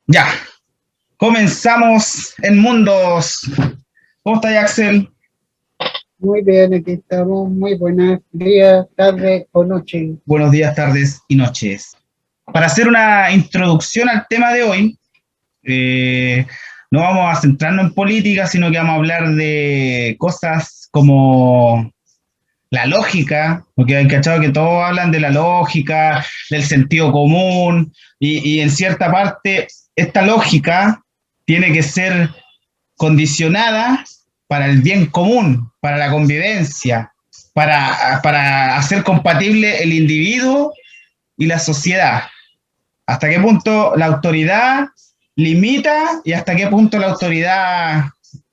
Ya, comenzamos en Mundos. ¿Cómo estás, Axel? Muy bien, aquí estamos. Muy buenos días, tarde o noche. Buenos días, tardes y noches. Para hacer una introducción al tema de hoy, eh, no vamos a centrarnos en política, sino que vamos a hablar de cosas como la lógica, porque hay cachado que todos hablan de la lógica, del sentido común, y en cierta parte esta lógica tiene que ser condicionada para el bien común, para la convivencia, para hacer compatible el individuo y la sociedad. ¿Hasta qué punto la autoridad limita y hasta qué punto la autoridad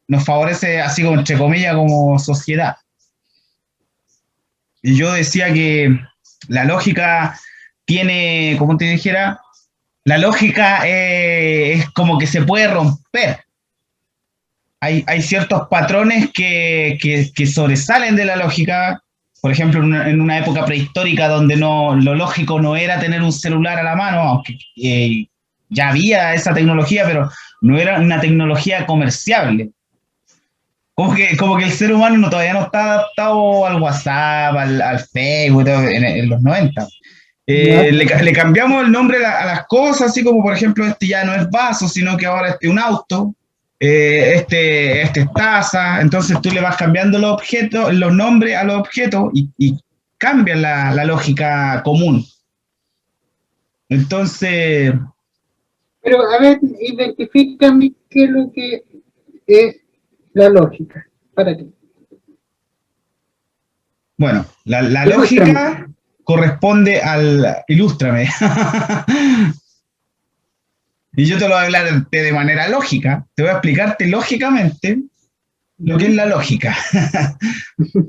nos favorece, así como entre comillas, como sociedad? Y yo decía que la lógica tiene, como te dijera, la lógica es como que se puede romper. Hay ciertos patrones que sobresalen de la lógica. Por ejemplo, en una época prehistórica donde lo lógico no era tener un celular a la mano, aunque ya había esa tecnología, pero no era una tecnología comerciable. Como que el ser humano todavía no está adaptado al WhatsApp, al Facebook, en los 90. ¿Ya? Le cambiamos el nombre a las cosas, así como por ejemplo este ya no es vaso, sino que ahora este es un auto, este es taza. Entonces tú le vas cambiando los objetos, los nombres a los objetos y cambian la lógica común. Entonces, Pero a ver, identifícame qué es lo que es la lógica para ti. bueno, la Ilústrame. lógica corresponde al... Ilústrame. Y yo te lo voy a hablar de manera lógica, te voy a explicarte lógicamente lo que ¿Ya? es la lógica.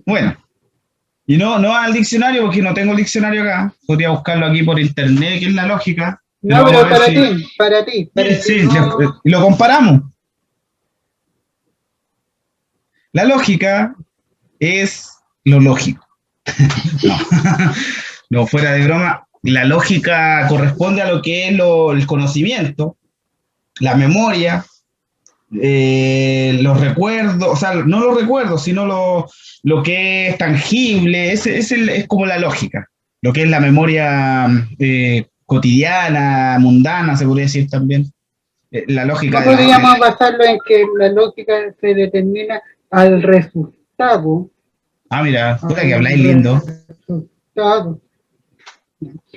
Bueno, y no al diccionario, porque no tengo el diccionario acá. Podría buscarlo aquí por internet, que es la lógica. Pero No, vamos a pero ver si. Sí, para ti, sí, no. y lo comparamos. La lógica es lo lógico. No, no, fuera de broma. La lógica corresponde a lo que es el conocimiento, la memoria, los recuerdos, o sea, no los recuerdos, sino lo que es tangible, es como la lógica, lo que es la memoria cotidiana, mundana, se podría decir también, la lógica No de la... podríamos basarlo en que la lógica se determina al resultado, Ah, mira, puta que al habláis lindo. resultado,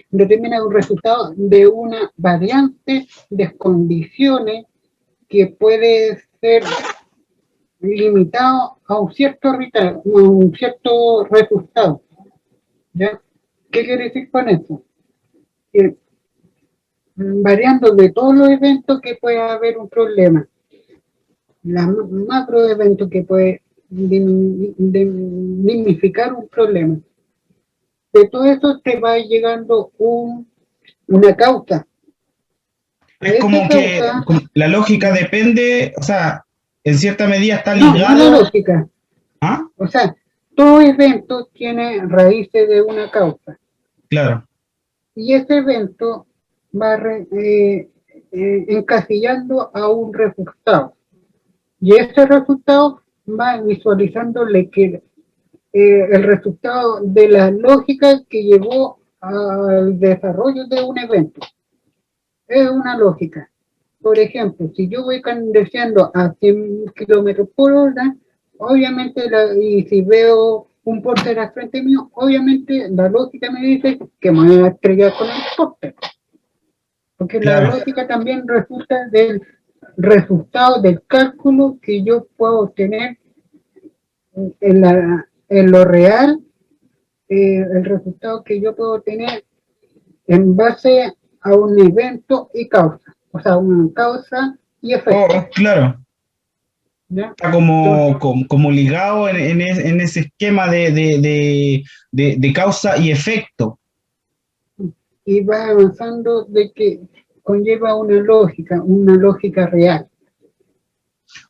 determina un resultado de una variante de condiciones que puede ser limitado a un cierto resultado. ¿Ya? ¿Qué quiere decir con eso? Que variando de todos los eventos que puede haber un problema, la macro evento que puede dignificar un problema, de todo eso te va llegando una causa. A Es esa como que causa, la lógica depende, o sea, en cierta medida está no la ligado... lógica, ¿Ah? o sea, todo evento tiene raíces de una causa. Claro. Y ese evento va encasillando a un resultado. Y ese resultado va visualizándole que el resultado de la lógica que llevó al desarrollo de un evento. Es una lógica. Por ejemplo, si yo voy conduciendo a 100 kilómetros por hora, obviamente, y si veo un póster al frente mío, obviamente la lógica me dice que me voy a estrellar con el póster. Porque la Claro. lógica también resulta del resultado del cálculo que yo puedo obtener en lo real, el resultado que yo puedo tener en base a un evento y causa, o sea, una causa y efecto. Oh, claro. ¿Ya? Está Entonces, como ligado en ese esquema de causa y efecto. y va avanzando de que conlleva una lógica real.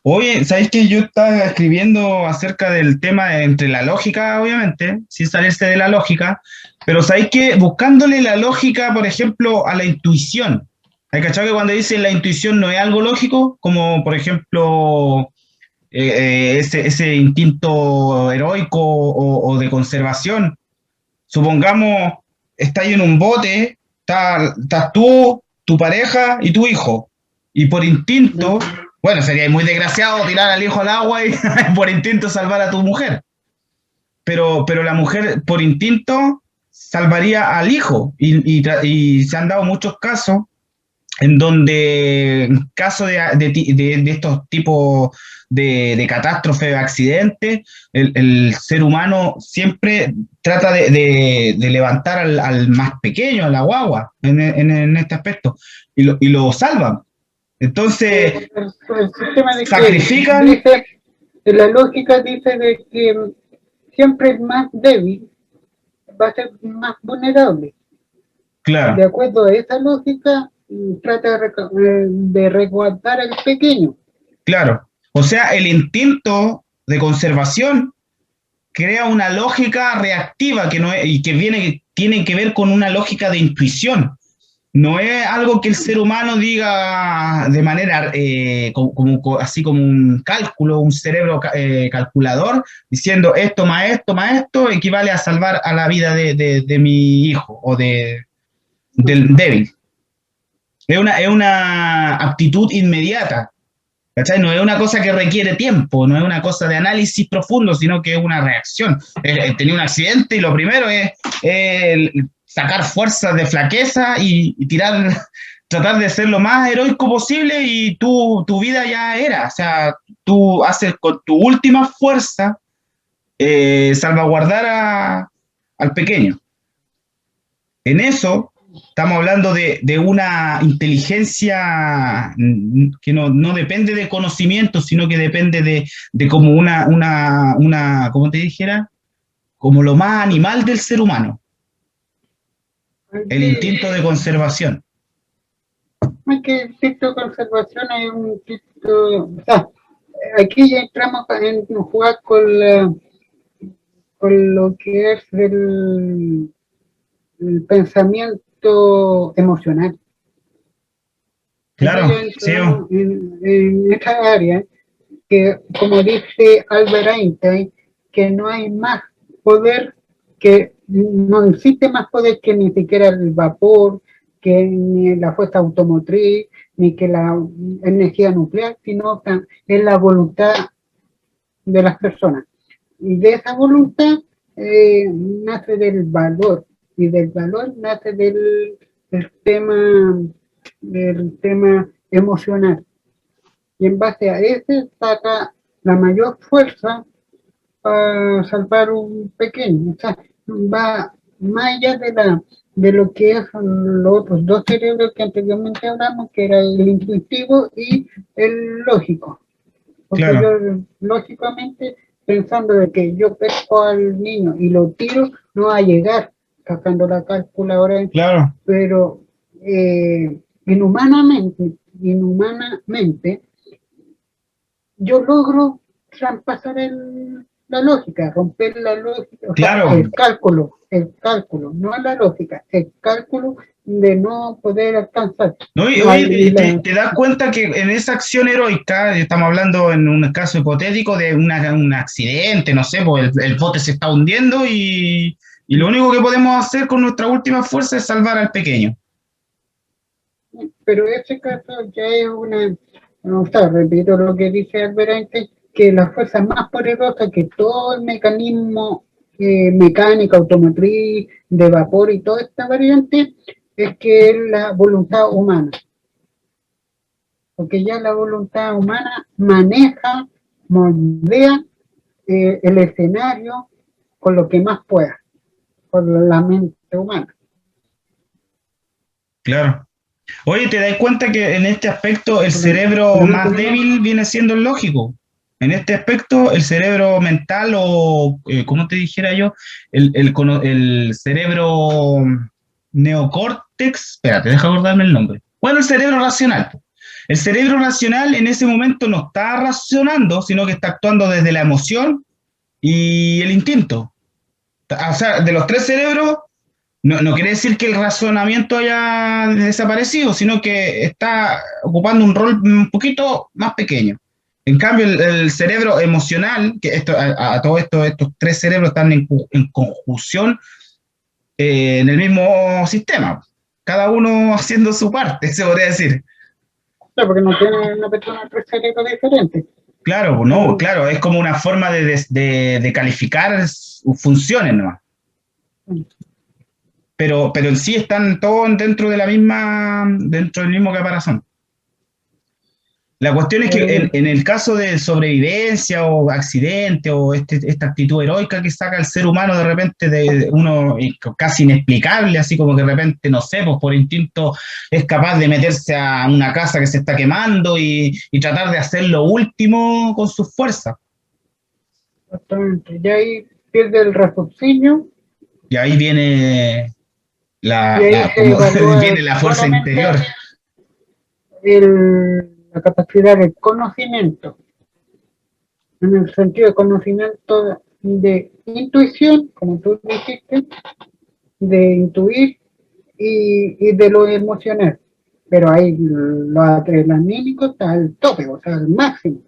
Oye, ¿sabes que yo estaba escribiendo acerca del tema entre la lógica, obviamente, sin salirse de la lógica, pero ¿sabes que buscándole la lógica, por ejemplo, a la intuición? ¿Hay cachado que cuando dicen la intuición no es algo lógico? Como, por ejemplo, ese instinto heroico o de conservación. Supongamos, estás en un bote, estás tú, tu pareja y tu hijo. Y por instinto, bueno, sería muy desgraciado tirar al hijo al agua y por instinto salvar a tu mujer. Pero la mujer por instinto salvaría al hijo. Y se han dado muchos casos en donde, en caso de estos tipos de catástrofe, de accidentes, el ser humano siempre trata de levantar al más pequeño, a la guagua, en este aspecto, y lo salvan. Entonces, El sistema de sacrifican, que dice, la lógica dice de que siempre el más débil va a ser más vulnerable. De claro, acuerdo a esa lógica, trata de resguardar al pequeño. claro. O sea, el instinto de conservación crea una lógica reactiva que no es, y que tiene que ver con una lógica de intuición. No es algo que el ser humano diga de manera así como un cálculo, un cerebro calculador, diciendo esto más esto equivale a salvar a la vida de mi hijo o del débil. Es una actitud inmediata. ¿Cachai? No es una cosa que requiere tiempo, no es una cosa de análisis profundo, sino que es una reacción. Tenía un accidente y lo primero es sacar fuerzas de flaqueza y tirar, tratar de ser lo más heroico posible y tu vida ya era. O sea, tú haces con tu última fuerza salvaguardar al pequeño. En eso estamos hablando de una inteligencia que no depende de conocimiento, sino que depende de como como te dijera, como lo más animal del ser humano, el instinto de conservación. Es que el instinto de conservación es un instinto. O sea, aquí ya entramos en jugar con lo que es el pensamiento emocional. Claro, sí, En esta área que, como dice Albert Einstein, que no hay más poder, que no existe más poder que ni siquiera el vapor, que ni la fuerza automotriz, ni que la energía nuclear, sino que es la voluntad de las personas. Y de esa voluntad nace del valor, y del valor nace del tema emocional. Y en base a ese saca la mayor fuerza para salvar un pequeño. O sea, va más allá de lo que es los otros dos cerebros que anteriormente hablamos, que era el intuitivo y el lógico. Porque claro, yo, lógicamente, pensando de que yo pesco al niño y lo tiro, no va a llegar sacando la calculadora, claro, pero inhumanamente, yo logro traspasar la lógica, romper la lógica, o sea, claro. el cálculo, no la lógica, el cálculo de no poder alcanzar. ¿No? Y, oye, te das cuenta que en esa acción heroica, estamos hablando en un caso hipotético de un accidente, no sé, pues el bote se está hundiendo y lo único que podemos hacer con nuestra última fuerza es salvar al pequeño. Pero ese caso ya es no, o sea, repito lo que dice Albert Einstein, que la fuerza más poderosa que todo el mecanismo mecánico, automotriz, de vapor y toda esta variante, es que es la voluntad humana. Porque ya la voluntad humana maneja, moldea el escenario con lo que más pueda, con la mente humana. Claro. Oye, ¿te das cuenta que en este aspecto el cerebro más débil viene siendo el lógico? En este aspecto, el cerebro mental o, como te dijera yo, el cerebro neocórtex, espérate, deja acordarme el nombre. Bueno, el cerebro racional. El cerebro racional en ese momento no está razonando, sino que está actuando desde la emoción y el instinto. O sea, de los tres cerebros, no quiere decir que el razonamiento haya desaparecido, sino que está ocupando un rol un poquito más pequeño. En cambio, el cerebro emocional, que a todo esto, estos tres cerebros están en conjunción en el mismo sistema, cada uno haciendo su parte, se podría decir. Claro, porque no tiene una persona tres cerebros diferentes. Claro, no, claro, es como una forma de calificar funciones nomás. Pero en sí están todos dentro dentro del mismo caparazón. La cuestión es que en el caso de sobrevivencia o accidente o esta actitud heroica que saca el ser humano de repente de uno casi inexplicable, así como que de repente, no sé, pues por instinto es capaz de meterse a una casa que se está quemando y tratar de hacer lo último con sus fuerzas. Exactamente. Y ahí pierde el raciocinio. Y ahí viene viene la fuerza interior. La capacidad de conocimiento, en el sentido de conocimiento de intuición, como tú dijiste, de intuir y de lo emocional. Pero ahí lo adrenalínico está al tope, o sea, al máximo.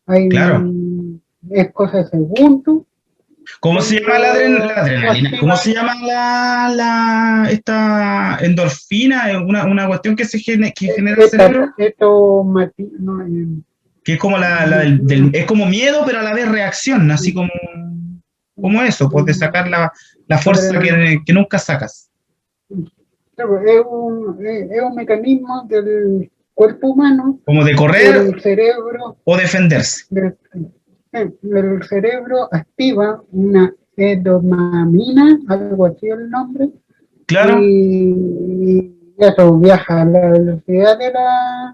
Ahí claro. Es cosa de segundo. ¿Cómo se llama la adrenalina? ¿Cómo se llama esta endorfina? Una cuestión que genera el cerebro. Que es como es como miedo, pero a la vez reacción, así como eso, pues de sacar la fuerza que nunca sacas. Es un mecanismo del cuerpo humano. Como de correr el cerebro, o defenderse. El cerebro activa una dopamina, algo así el nombre. Claro. Y eso viaja a la velocidad de la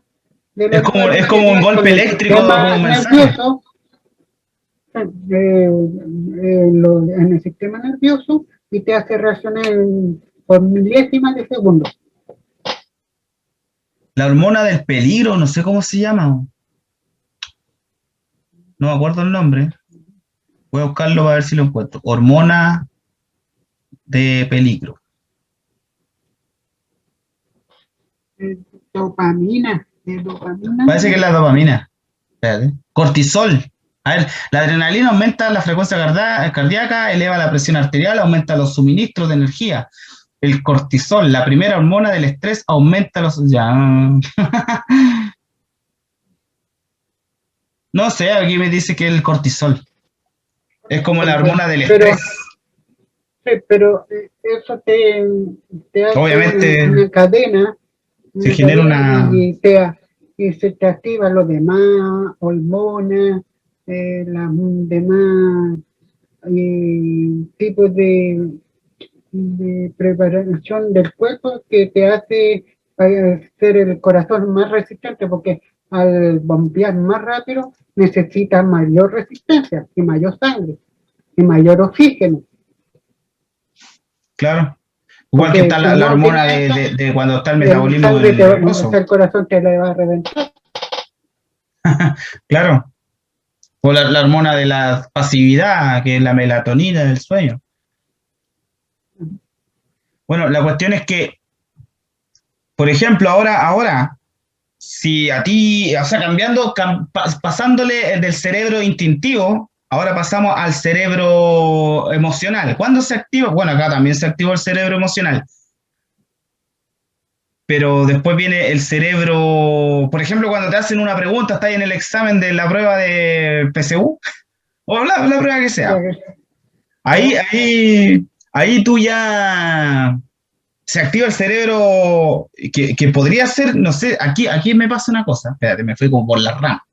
es como un golpe eléctrico, como un mensaje. En el sistema nervioso y te hace reaccionar por milésimas de segundo. La hormona del peligro, no sé cómo se llama. No me acuerdo el nombre. Voy a buscarlo para ver si lo encuentro. Hormona de peligro. Dopamina. Parece que es la dopamina. Espérate. Cortisol. A ver, la adrenalina aumenta la frecuencia cardíaca, eleva la presión arterial, aumenta los suministros de energía. El cortisol, la primera hormona del estrés, aumenta los... Ya. No sé, aquí me dice que el cortisol. Es como la hormona del estrés. Pero eso te hace obviamente una cadena. Se genera una... Y se te activan los demás hormonas, las demás tipos de preparación del cuerpo que te hace ser el corazón más resistente, porque al bombear más rápido necesitas mayor resistencia y mayor sangre y mayor oxígeno. Claro. Igual porque que está la hormona de cuando está el metabolismo el corazón te le va a reventar. Claro. O la hormona de la pasividad, que es la melatonina del sueño. Bueno, la cuestión es que, por ejemplo, ahora, si a ti, o sea, pasándole del cerebro instintivo, ahora pasamos al cerebro emocional. ¿Cuándo se activa? Bueno, acá también se activó el cerebro emocional. Pero después viene el cerebro, por ejemplo, cuando te hacen una pregunta, estás en el examen de la prueba de PSU, o la prueba que sea. Ahí tú ya se activa el cerebro que podría ser, no sé, aquí me pasa una cosa, espérate, me fui como por la rama.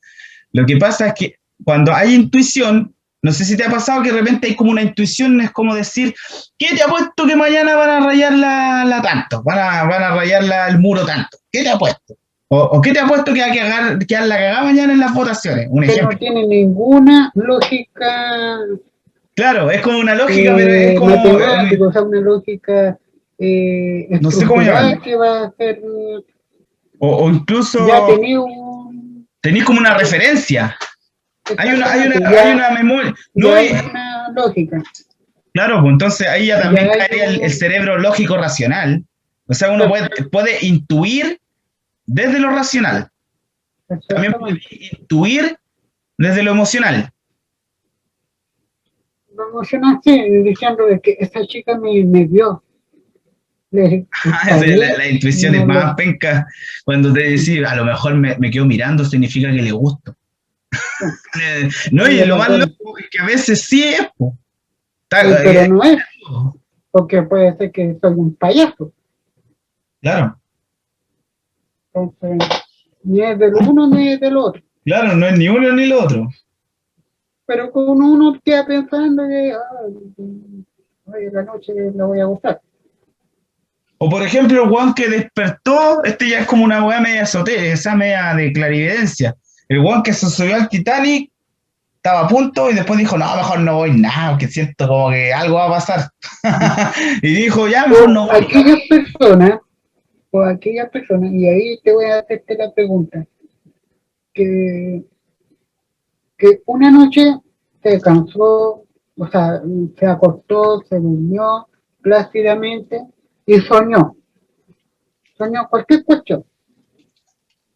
Lo que pasa es que cuando hay intuición, no sé si te ha pasado que de repente hay como una intuición, es como decir, ¿qué te ha puesto que mañana van a rayarla tanto? Van a rayarla el muro tanto. ¿Qué te ha puesto? ¿O qué te ha puesto que hay que dar la cagada mañana en las votaciones? Un ejemplo. No tiene ninguna lógica. Claro, es como una lógica, pero es como... matemática, o sea, una lógica no sé cómo llamarlo. Que va a ser... O incluso... Ya tenés como una referencia. Hay una memoria. No hay una lógica. Claro, pues entonces ahí ya Y también hay caería el cerebro lógico racional. O sea, uno puede intuir desde lo racional. También puede exactamente. intuir desde lo emocional. Me emocionaste diciendo de que esta chica me vio, le paré La y intuición es no más lo... penca cuando te decís, a lo mejor me quedo mirando, significa que le gusto. No, Y y el lo más otro, loco es que a veces sí es, po. pero no es, porque puede ser que soy un payaso. Claro, Entonces, ni es del uno ni es del otro. claro, no es ni uno ni lo otro. Pero con uno queda pensando que hoy la noche la voy a gustar. O por ejemplo, el weón que despertó, este ya es como una weá media esotérica, esa media de clarividencia. El weón que se subió al Titanic estaba a punto y después dijo, no, mejor no voy nada, porque siento como que algo va a pasar. Y dijo, ya, mejor O no voy. aquellas personas, y ahí te voy a hacerte la pregunta, que, que una noche se cansó, o sea, se acostó, se durmió plácidamente y soñó cualquier cuestión.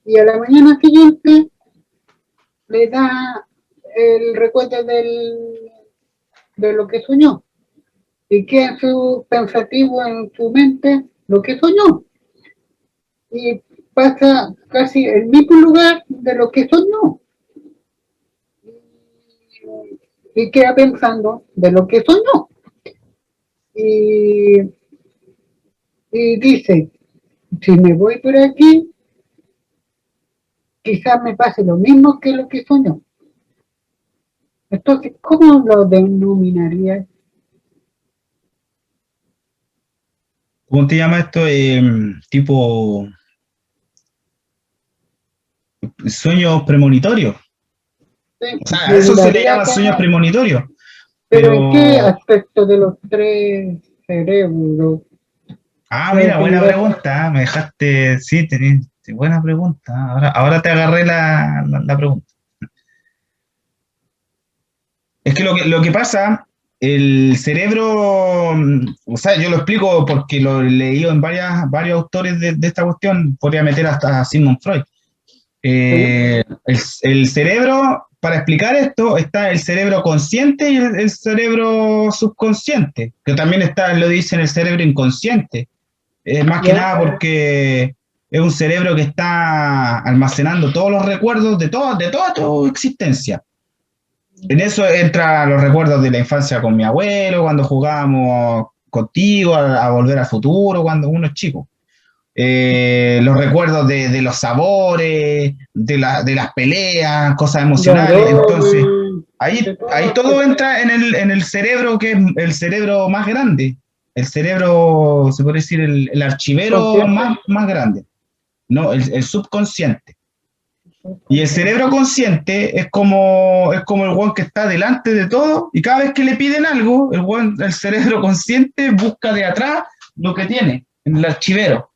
Y a la mañana siguiente le da el recuerdo de lo que soñó. Y queda en su pensativo en su mente lo que soñó. Y pasa casi el mismo lugar de lo que soñó. Y queda pensando de lo que soñó. Y, y dice, si me voy por aquí, quizás me pase lo mismo que lo que soñó. Entonces, ¿cómo lo denominaría? ¿Cómo te llama esto? Tipo sueños premonitorios. O sea, a eso se le Figuraría llama sueños como, premonitorios. pero ¿en qué Pero, aspecto de los tres cerebros puede mira, buena figurar? pregunta. Me dejaste, sí, tenés, buena pregunta. Ahora te agarré la pregunta. Es que lo que pasa, el cerebro, o sea, yo lo explico porque lo he leído en varios autores de esta cuestión, podría meter hasta a Sigmund Freud. ¿Sí? El cerebro, para explicar esto, está el cerebro consciente y el cerebro subconsciente, que también está, lo dicen, el cerebro inconsciente. Más que ¿Ya? nada porque es un cerebro que está almacenando todos los recuerdos de toda tu existencia. En eso entran los recuerdos de la infancia con mi abuelo, cuando jugábamos contigo, a volver al futuro, cuando uno es chico. Los recuerdos de los sabores, de las peleas, cosas De emocionales. Entonces, aroma, de todas ahí las todo cosas. entra en el cerebro, que es el cerebro más grande. El cerebro, se puede decir, el archivero Consciente, más grande, ¿no? El subconsciente. Y el subconsciente. cerebro consciente es como el weón que está delante de todo y cada vez que le piden algo, el cerebro consciente busca de atrás lo que tiene en el archivero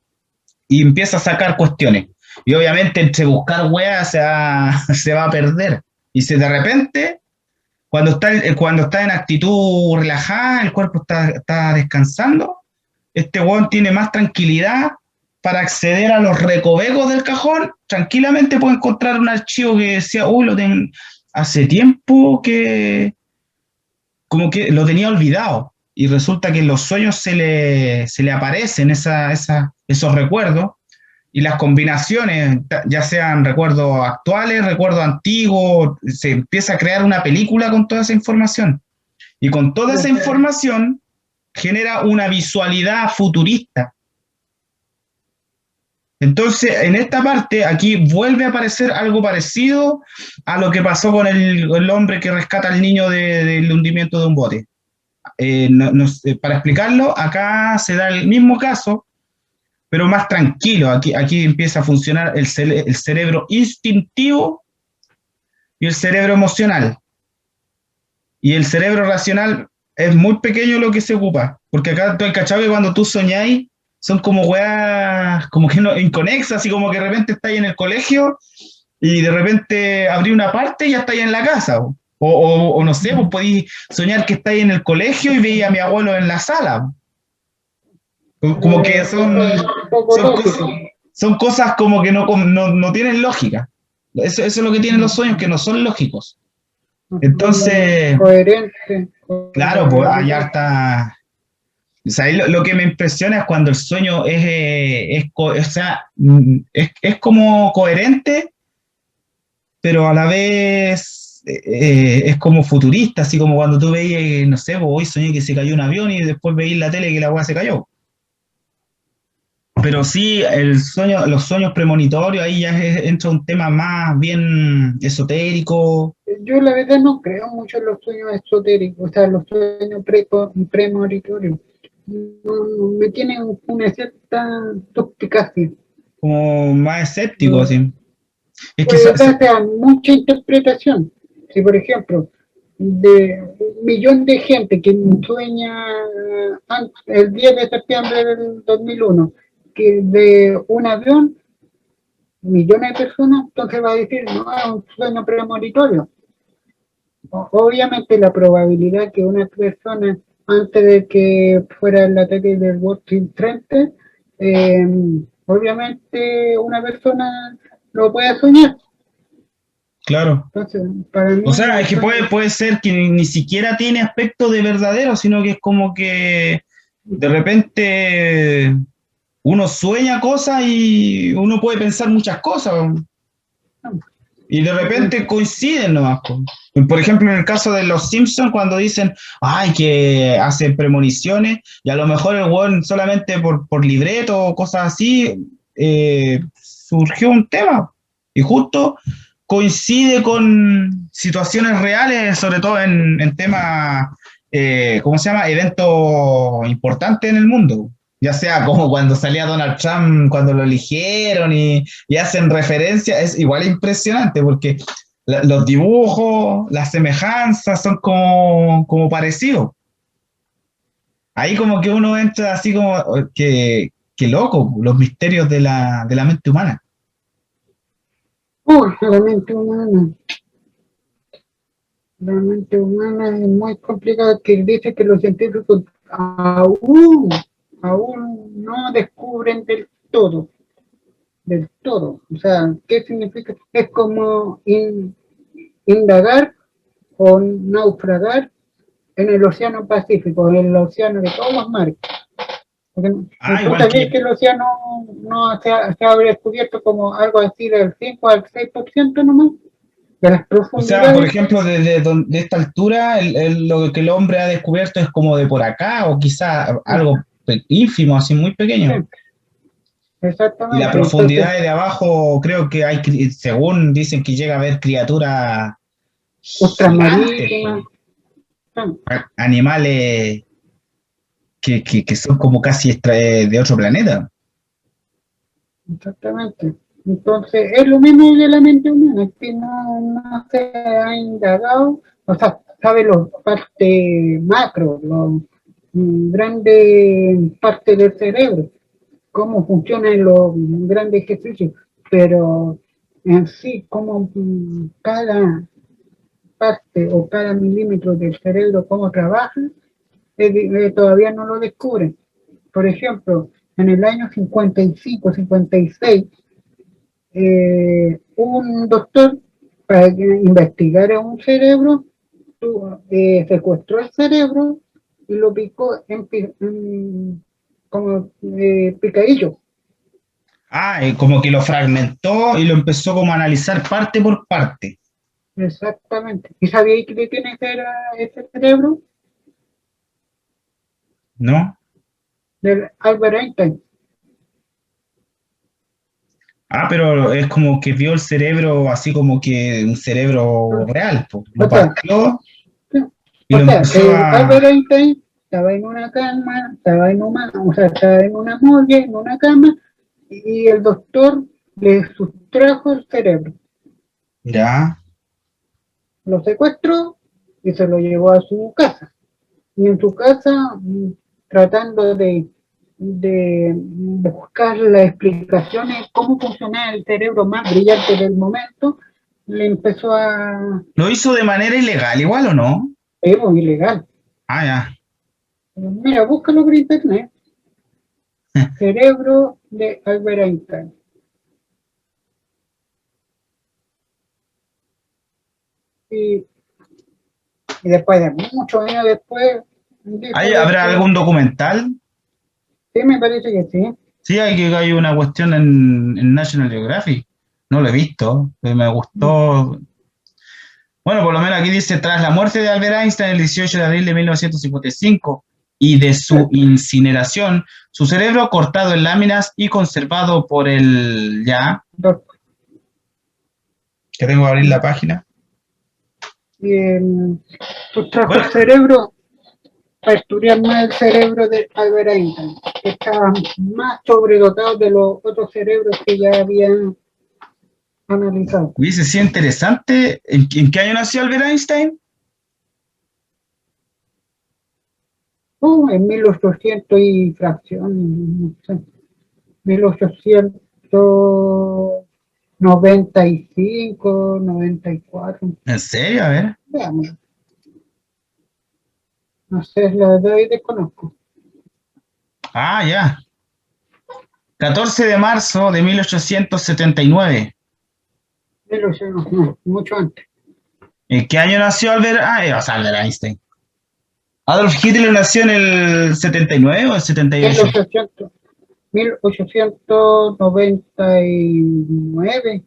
y empieza a sacar cuestiones. Y obviamente entre buscar weas se va a perder. Y si de repente, cuando está en actitud relajada, el cuerpo está descansando, este weón tiene más tranquilidad para acceder a los recovecos del cajón. Tranquilamente puede encontrar un archivo que decía, uy, lo tengo hace tiempo que como que lo tenía olvidado. Y resulta que en los sueños se le aparecen esos recuerdos y las combinaciones, ya sean recuerdos actuales, recuerdos antiguos, se empieza a crear una película con toda esa información. Y con toda esa información genera una visualidad futurista. Entonces, en esta parte, aquí vuelve a aparecer algo parecido a lo que pasó con el hombre que rescata al niño del hundimiento de un bote. Para explicarlo, acá se da el mismo caso, pero más tranquilo. Aquí empieza a funcionar el cerebro instintivo y el cerebro emocional. Y el cerebro racional es muy pequeño lo que se ocupa, porque acá tú has cachado que cuando tú soñáis son como weas, como que no, inconexas, así como que de repente estáis en el colegio y de repente abrí una parte y ya estáis en la casa. O no sé, pues podéis soñar que estáis en el colegio y veía a mi abuelo en la sala. Como que Eso es un poco son, cosas, lógico. son cosas como que no tienen lógica. Eso es lo que tienen los sueños, que no son lógicos. No son Entonces, coherentes con claro, la pues allá realidad. está. O sea, lo que me impresiona es cuando el sueño o sea, es como coherente, pero a la vez es como futurista, así como cuando tú veías, no sé, pues hoy soñé que se cayó un avión y después veís la tele que la weá se cayó. Pero sí, los sueños premonitorios, ahí ya entra un tema más bien esotérico, Yo la verdad no creo mucho en los sueños esotéricos, o sea, los sueños premonitorios. Me tienen una cierta suspicacia. como más escéptico, No, así. Es que puede darse a mucha interpretación. Si, por ejemplo, de un millón de gente que sueña el 10 de septiembre del 2001, que de un avión, millones de personas, entonces va a decir, no, es un sueño premonitorio. Obviamente la probabilidad que una persona, antes de que fuera el ataque del World Trade Center, eh, obviamente una persona lo puede soñar. claro. Entonces, para O mí sea, es un que sueño, puede ser que ni siquiera tiene aspecto de verdadero, sino que es como que de repente uno sueña cosas y uno puede pensar muchas cosas. Y de repente coinciden nomás. Por ejemplo, en el caso de los Simpsons, cuando dicen, ay, que hacen premoniciones, y a lo mejor el weón solamente por libreto o cosas así, surgió un tema. Y justo coincide con situaciones reales, sobre todo en temas, ¿cómo se llama? Eventos importantes en el mundo. Ya sea como cuando salía Donald Trump, cuando lo eligieron y hacen referencia, es igual impresionante porque los dibujos, las semejanzas son como parecidos. Ahí como que uno entra así como que loco, los misterios de la mente humana. la mente humana es muy complicada, que dice que los científicos aún no descubren del todo. O sea, ¿qué significa? Es como indagar o naufragar en el Océano Pacífico, en el océano de todos los mares. Porque Ah, tú igual sabías que, que el océano no se ha descubierto como algo así del 5 al 6% nomás de las o sea, por profundidades. ejemplo, de esta altura, lo que el hombre ha descubierto es como de por acá, o quizá algo ínfimo, así muy Sí, pequeño. Y la exactamente. Entonces, profundidad de abajo, creo que hay, según dicen que llega a haber criaturas gigantes, ultramarítimas. Sí, animales que son como casi de otro planeta. exactamente. Entonces, es lo mismo de la mente humana, que no se ha indagado, o sea, sabe los partes macro, los grandes partes del cerebro, cómo funcionan los grandes ejercicios, pero en sí, cómo cada parte o cada milímetro del cerebro, cómo trabaja, todavía no lo descubren. Por ejemplo, en el año 55, 56, un doctor para que investigara un cerebro, secuestró el cerebro y lo picó como picadillo. Ah, como que lo fragmentó y lo empezó como a analizar parte por parte, Exactamente. ¿Y sabía que de quién era ese cerebro? ¿no? Del Albert Einstein. Ah, pero es como que vio el cerebro así como que un cerebro ¿No? real, pues. Lo O sea, partió y o lo sea, empezó Albert a... Einstein estaba en una cama, o sea, estaba en una morgue, en una cama, y el doctor le sustrajo el cerebro, Ya. lo secuestró y se lo llevó a su casa. Y en su casa, tratando de buscar las explicaciones, cómo funcionaba el cerebro más brillante del momento, le empezó a... ¿Lo hizo de manera ilegal igual o no? Es muy ilegal. Ah, ya. Mira, búscalo por internet. Cerebro de Albert Einstein. Y después de muchos años después, ¿Habrá algún documental? Sí, me parece que sí. Sí, hay una cuestión en National Geographic. No lo he visto, pero me gustó. Bueno, por lo menos aquí dice, tras la muerte de Albert Einstein el 18 de abril de 1955 y de su incineración, su cerebro cortado en láminas y conservado por el ya. Que tengo que abrir la página. Pues trajo el cerebro para estudiar más el cerebro de Albert Einstein, que estaba más sobredotado de los otros cerebros que ya habían analizado. Hubiese sido interesante. ¿En qué año nació Albert Einstein? En 1800 y fracción, no sé, 1895, 94. ¿En serio? A ver. Veamos. No sé, la de hoy desconozco. Ah, ya. 14 de marzo de 1879. No, mucho antes. ¿En qué año nació Albert? Albert Einstein. ¿Adolf Hitler nació en el 79 o el 78? 1899.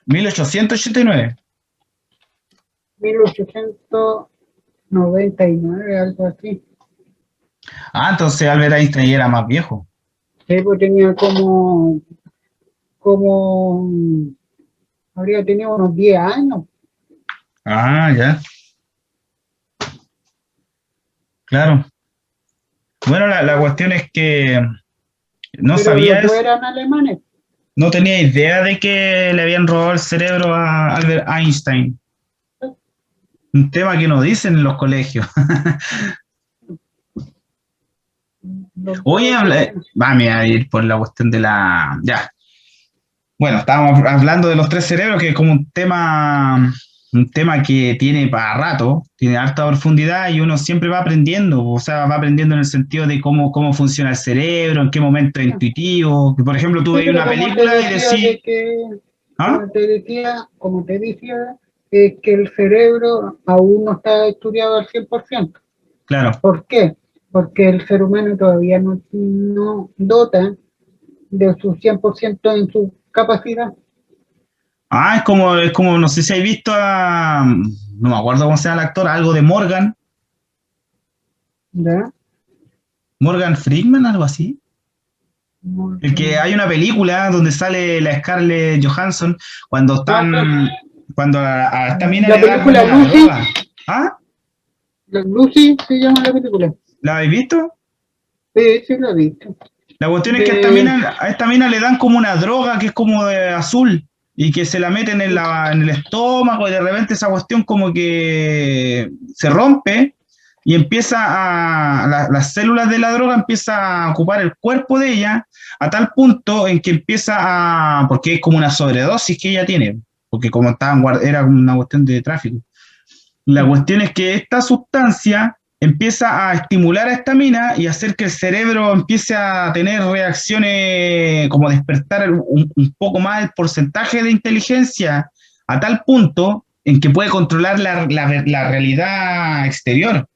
1889. 1899, algo así. Ah, entonces Albert Einstein era más viejo. Sí, pues tenía como habría tenido unos 10 años. Ah, ya. Claro. Bueno, la cuestión es que no pero sabía los dos eso. eran alemanes. No tenía idea de que le habían robado el cerebro a Albert Einstein. Un tema que no dicen en los colegios. Oye, vamos a ir por la cuestión de la... Ya. Bueno, estábamos hablando de los tres cerebros, que es como un tema que tiene para rato, tiene harta profundidad y uno siempre va aprendiendo, o sea, va aprendiendo en el sentido de cómo funciona el cerebro, en qué momento es intuitivo. Por ejemplo, tú ves una película y decís... ¿Ah? Como te decía, es que el cerebro aún no está estudiado al 100%. Claro. ¿Por qué? Porque el ser humano todavía no dota de su 100% en su capacidad. Ah, es como, no sé si habéis visto no me acuerdo cómo se llama el actor, algo de Morgan. ¿Ya? Morgan Freeman, algo así. El que hay una película donde sale la Scarlett Johansson cuando están, cuando a esta mina le dan como una droga. ¿Ah? Lucy se llama la película. ¿La habéis visto? Sí, sí la he visto. La cuestión es que a esta mina le dan como una droga que es como de azul y que se la meten en el estómago y de repente esa cuestión como que se rompe y las células de la droga empiezan a ocupar el cuerpo de ella a tal punto en que porque es como una sobredosis que ella tiene, porque como era una cuestión de tráfico. La cuestión es que esta sustancia empieza a estimular a esta mina y hacer que el cerebro empiece a tener reacciones, como despertar un poco más el porcentaje de inteligencia a tal punto en que puede controlar la realidad exterior.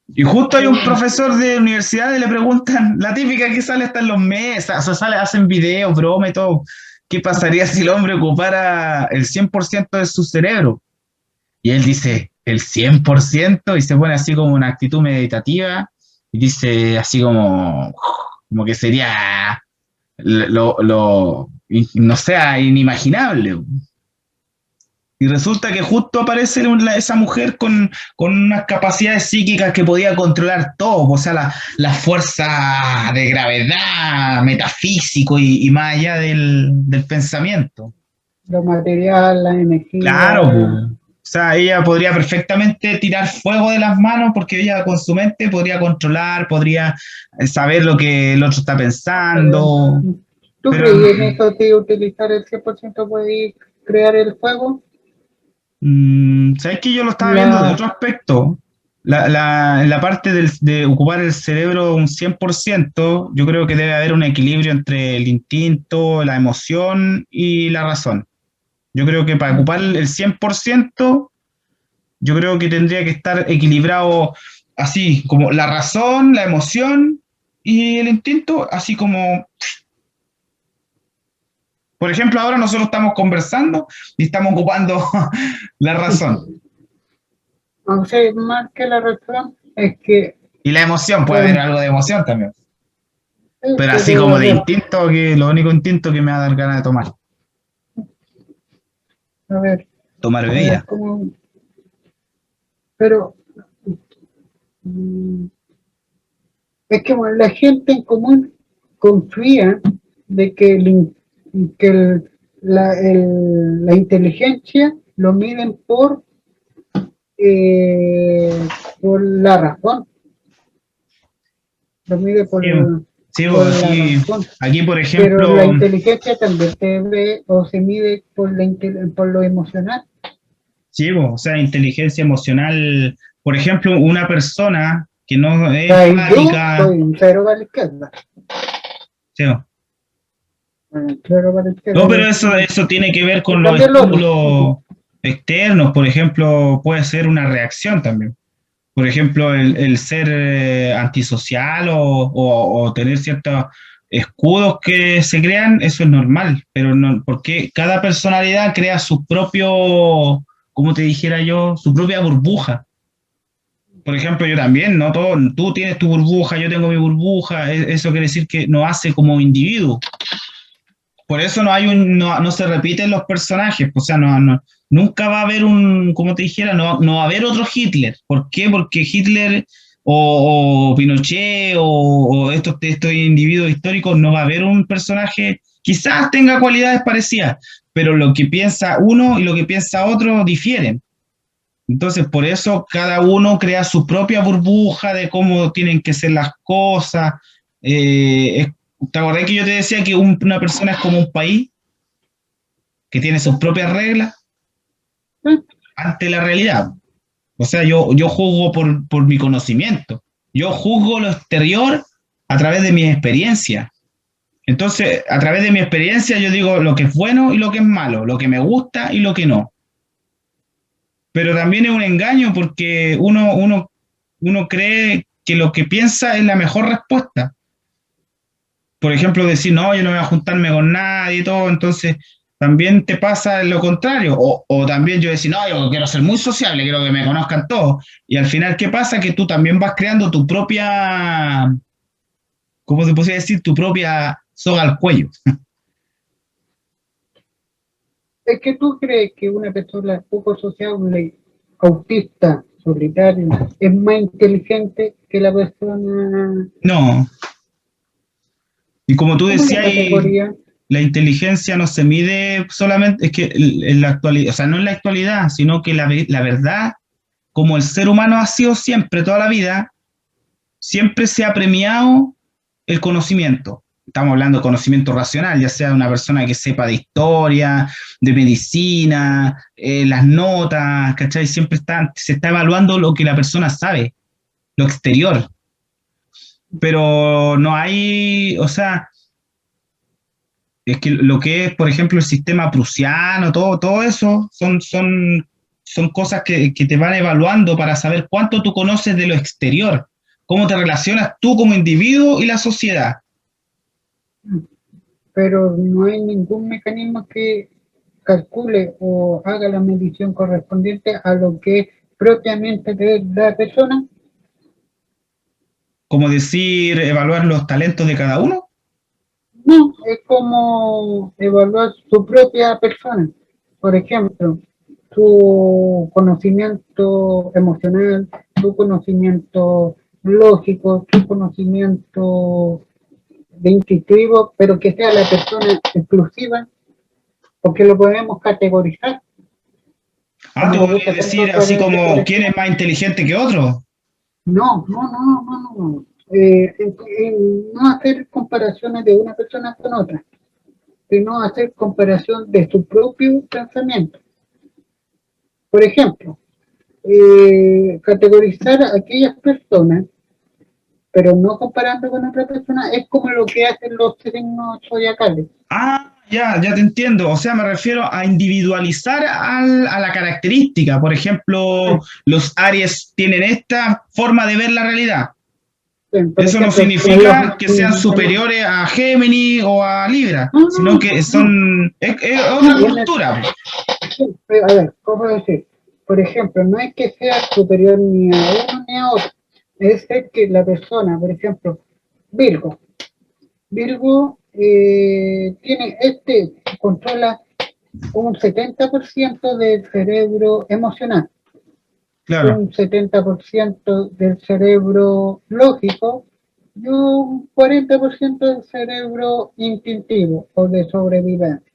Y justo hay un profesor de universidad y le preguntan, la típica que sale hasta en los mesas, o sea, hacen videos, broma y todo, ¿qué pasaría si el hombre ocupara el 100% de su cerebro? Y él dice, el 100%, y se pone así como una actitud meditativa, y dice así como que sería no sea inimaginable. Y resulta que justo aparece esa mujer con unas capacidades psíquicas que podía controlar todo, o sea, la fuerza de gravedad, metafísico y más allá del pensamiento. Lo material, la energía. Claro, sea, ella podría perfectamente tirar fuego de las manos porque ella con su mente podría controlar, podría saber lo que el otro está pensando, ¿Tú pero crees en eso de utilizar el 100% puede crear el fuego? ¿sabes que yo lo estaba viendo de La, otro aspecto? La parte de ocupar el cerebro un 100%, yo creo que debe haber un equilibrio entre el instinto, la emoción y la razón. Yo creo que para ocupar el 100%, yo creo que tendría que estar equilibrado así, como la razón, la emoción y el instinto, así como, por ejemplo, ahora nosotros estamos conversando y estamos ocupando la razón. o sea, más que la razón, es que, Y la emoción, puede haber eh, algo de emoción también. Pero que así debe como de haber, instinto, que lo único instinto que me va a dar ganas de a ver, tomar a ver bebida. cómo, pero mm, es que bueno, la gente en común confía de que, que la inteligencia lo miden eh, por la razón, lo mide Sí, sí, por pues la aquí, razón. aquí, por Pero la ejemplo, inteligencia también se ve o se mide por, por lo emocional. sí, pues, o sea, inteligencia emocional, por ejemplo, una persona que no O es sea, y yo empática, soy un cero para la izquierda. sí, pues. Cero para la No, izquierda. pero eso tiene que ver Y con los también lo otro. estímulos externos, por ejemplo, puede ser una reacción también. Por ejemplo, el ser antisocial o tener ciertos escudos que se crean, eso es normal, pero no, porque cada personalidad crea su propio, como te dijera yo, su propia burbuja. Por ejemplo, yo también, ¿no? Tú tienes tu burbuja, yo tengo mi burbuja, eso quiere decir que nos hace como individuo. Por eso no se repiten los personajes, o sea, nunca va a haber como te dijera, no va a haber otro Hitler. ¿Por qué? Porque Hitler o Pinochet o estos individuos históricos no va a haber un personaje, quizás tenga cualidades parecidas, pero lo que piensa uno y lo que piensa otro difieren. Entonces, por eso cada uno crea su propia burbuja de cómo tienen que ser las cosas. ¿Te acordás que yo te decía que una persona es como un país que tiene sus propias reglas ante la realidad? O sea, yo juzgo por mi conocimiento. Yo juzgo lo exterior a través de mi experiencia. Entonces, a través de mi experiencia yo digo lo que es bueno y lo que es malo, lo que me gusta y lo que no. Pero también es un engaño porque uno cree que lo que piensa es la mejor respuesta. Por ejemplo, decir, no, yo no voy a juntarme con nadie y todo, entonces también te pasa lo contrario. O también yo decir, no, yo quiero ser muy sociable, quiero que me conozcan todos. Y al final, ¿qué pasa? Que tú también vas creando tu propia, ¿cómo se podría decir? Tu propia soga al cuello. Es que tú crees que una persona poco sociable, autista, solitaria, es más inteligente que la persona. No. Y como tú ¿Cómo la decías, categoría? la inteligencia no se mide solamente, es que en la actualidad, o sea, no en la actualidad, sino que la verdad, como el ser humano ha sido siempre, toda la vida, siempre se ha premiado el conocimiento. Estamos hablando de conocimiento racional, ya sea una persona que sepa de historia, de medicina, las notas, ¿cachai? Se está evaluando lo que la persona sabe, lo exterior. Pero no hay, o sea, es que lo que es, por ejemplo, el sistema prusiano, todo eso, son cosas que te van evaluando para saber cuánto tú conoces de lo exterior, cómo te relacionas tú como individuo y la sociedad. Pero no hay ningún mecanismo que calcule o haga la medición correspondiente a lo que es propiamente de la persona. Como decir, evaluar los talentos de cada uno. No, es como evaluar su propia persona. Por ejemplo, su conocimiento emocional, su conocimiento lógico, su conocimiento de intuitivo, pero que sea la persona exclusiva, porque lo podemos categorizar. Ah, como te le gusta podría tanto decir estar así en el como colegio. quién es más inteligente que otro. No, no, no, no, no, no, no. No hacer comparaciones de una persona con otra, sino hacer comparación de su propio pensamiento. Por ejemplo, categorizar a aquellas personas, pero no comparando con otra persona, es como lo que hacen los signos zodiacales. Ah, ya te entiendo. O sea, me refiero a individualizar a la característica. Por ejemplo, los Aries tienen esta forma de ver la realidad. Por Eso no ejemplo, en los, significa que sean superiores a Géminis o a Libra, no, sino no, que no, es otra no, cultura. a ver, ¿cómo decir? Por ejemplo, no es que sea superior ni a uno ni a otro, es que la persona, por ejemplo, Virgo, Virgo tiene controla un 70% del cerebro emocional, Claro, un 70% del cerebro lógico y un 40% del cerebro instintivo o de sobrevivencia.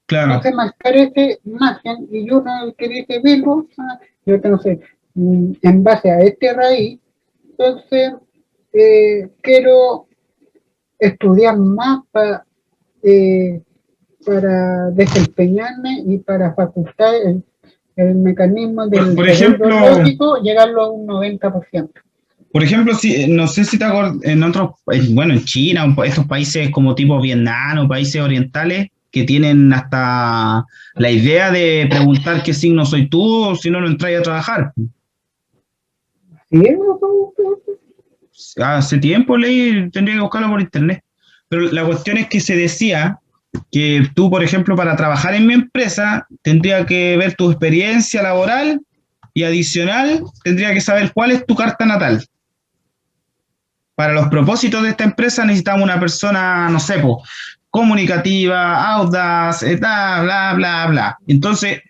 claro. Entonces más parece imagen y uno que dice Virgo, yo entonces, en base a este raíz, entonces quiero estudiar más para desempeñarme y para facultar el mecanismo del Por cerebro ejemplo, lógico, llegarlo a un 90%. si, no sé si te acuerdas, en otros, bueno, en China, estos países como tipo Vietnam o países orientales que tienen hasta la idea de preguntar qué signo soy tú o si no, no entráis a trabajar. ¿Sí? Hace tiempo leí, tendría que buscarlo por internet. Pero la cuestión es que se decía que tú, por ejemplo, para trabajar en mi empresa, tendría que ver tu experiencia laboral y adicional, tendría que saber cuál es tu carta natal. Para los propósitos de esta empresa necesitamos una persona, no sé, po, comunicativa, audaz, bla, bla, bla, bla. Entonces,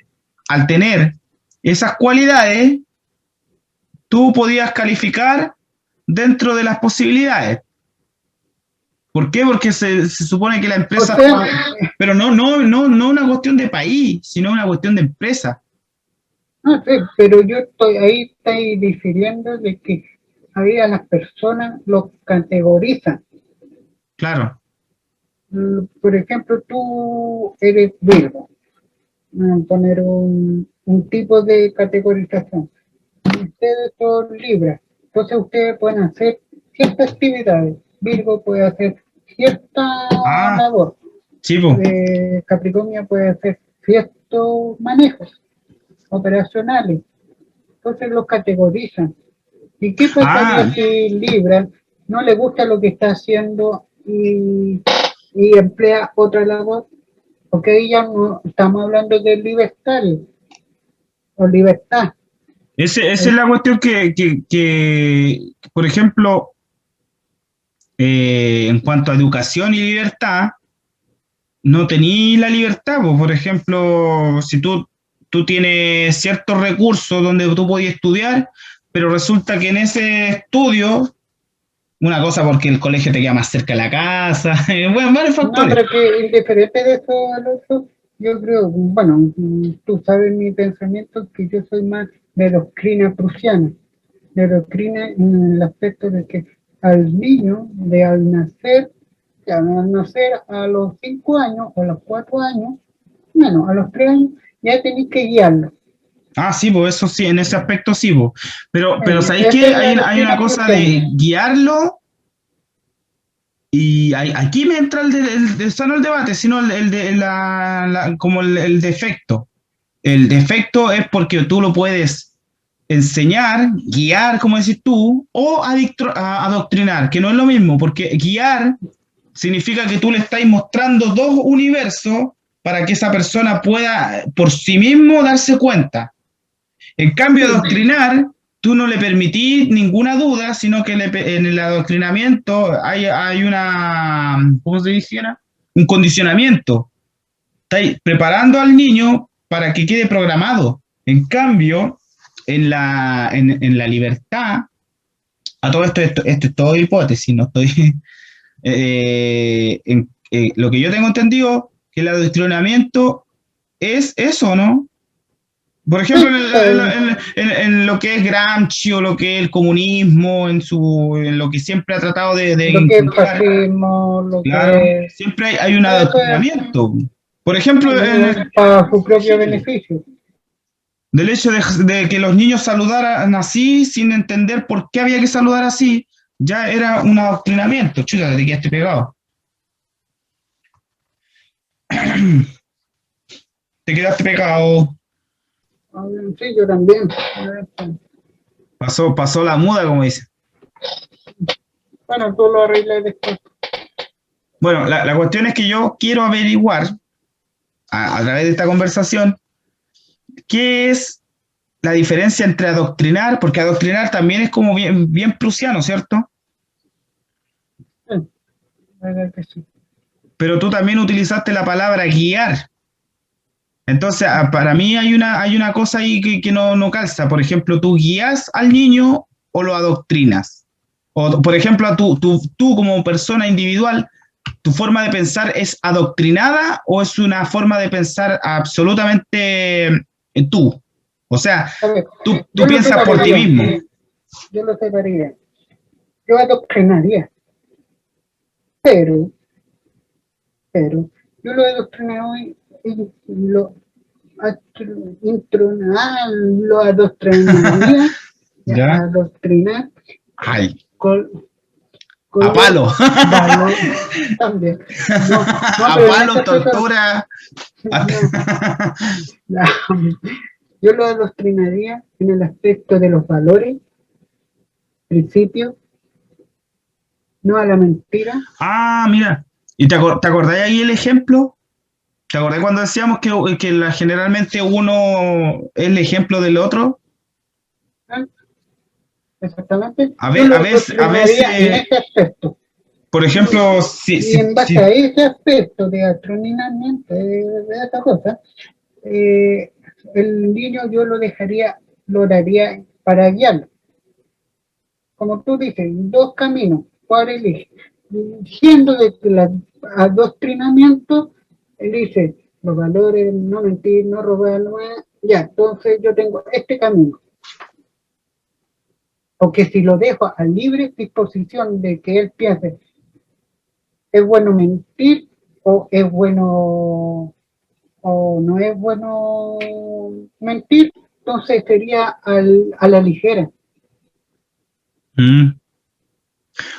al tener esas cualidades, tú podías calificar dentro de las posibilidades. ¿Por qué? Porque se supone que la O empresa, sea, pero no una cuestión de país, sino una cuestión de empresa. no sé, pero yo estoy difiriendo de que ahí a las personas lo categorizan. Claro. Por ejemplo, tú eres Virgo, poner un tipo de categorización. Ustedes son Libra, entonces ustedes pueden hacer ciertas actividades. Virgo puede hacer cierta Ah, labor, sí, po. Capricornio puede hacer ciertos manejos operacionales, entonces los categorizan. ¿Y qué pasaría Ah, si Libra no le gusta lo que está haciendo y emplea otra labor? Porque ahí ya no estamos hablando de libertario o libertad. esa es la cuestión por ejemplo, en cuanto a educación y libertad, no tení la libertad. Po. Por ejemplo, si tú tienes ciertos recursos donde tú podías estudiar, pero resulta que en ese estudio, una cosa porque el colegio te queda más cerca de la casa, bueno, varios No, factores. pero que indiferente de eso, Alonso, yo creo, bueno, tú sabes mi pensamiento, que yo soy más de doctrina prusiana, de doctrina en el aspecto de que al niño, de al nacer, ya al nacer a los 5 años o a los 4 años, bueno, a los 3 años, ya tenéis que guiarlo. Ah, sí, pues eso sí, en ese aspecto sí, pues. Pero ¿sabéis Esa qué? es la Hay una doctrina cosa prusiana. de guiarlo y aquí me entra eso no el debate, sino el de como el defecto. El defecto es porque tú lo puedes enseñar, guiar, como decís tú, o adoctrinar, que no es lo mismo, porque guiar significa que tú le estás mostrando dos universos para que esa persona pueda por sí mismo darse cuenta. En cambio, Sí, adoctrinar, tú no le permitís ninguna duda, sino que en el adoctrinamiento hay una, ¿cómo se dijera? Un condicionamiento. Estáis preparando al niño para que quede programado. En cambio, en la libertad, a todo esto es todo hipótesis, no estoy... lo que yo tengo entendido, que el adoctrinamiento es eso, ¿no? Por ejemplo, en lo que es Gramsci o lo que es el comunismo, en lo que siempre ha tratado de lo que es inculcar, fascismo, lo claro, que es... siempre hay un Eso es adoctrinamiento. Por ejemplo, para su propio beneficio. del hecho de que los niños saludaran así sin entender por qué había que saludar así, ya era un adoctrinamiento. Chuta, te quedaste pegado. Te quedaste pegado. Sí, yo también. Pasó la muda, como dice. Bueno, tú lo arreglas después. Bueno, la cuestión es que yo quiero averiguar, a través de esta conversación, qué es la diferencia entre adoctrinar, porque adoctrinar también es como bien prusiano, ¿cierto? Sí, la verdad que sí. Pero tú también utilizaste la palabra guiar. Entonces, para mí hay una cosa ahí que no calza. Por ejemplo, ¿tú guías al niño o lo adoctrinas? O, por ejemplo, tú como persona individual, ¿tu forma de pensar es adoctrinada o es una forma de pensar absolutamente tú? O sea, A ver, tú yo lo piensas por ti separaría. mismo. Yo lo separaría. Yo adoctrinaría, pero, yo lo adoctrinaría y lo adoctrinaría, ¿Ya? adoctrinar Ay, con, a con los palo. valores también. No, no, A pero en palo, este caso, tortura. no, la- yo lo adoctrinaría en el aspecto de los valores, principios, no a la mentira. Ah, mira. ¿Y te acordás ahí el ejemplo? ¿Te acordás cuando decíamos que generalmente uno es el ejemplo del otro? ¿Eh? Exactamente. A, Yo ve, lo a adoctrinaría en veces, ese aspecto. por ejemplo, Y en base a ese aspecto de adoctrinamiento, de esta cosa, eh, el niño yo lo dejaría, lo daría para guiarlo. Como tú dices, dos caminos, ¿cuál elige? Siendo de que el adoctrinamiento, él dice, los valores, no mentir, no robar, ya, entonces yo tengo este camino. Porque si lo dejo a libre disposición de que él piense, ¿es bueno mentir o es bueno o no es bueno mentir? Entonces sería a la ligera. mm.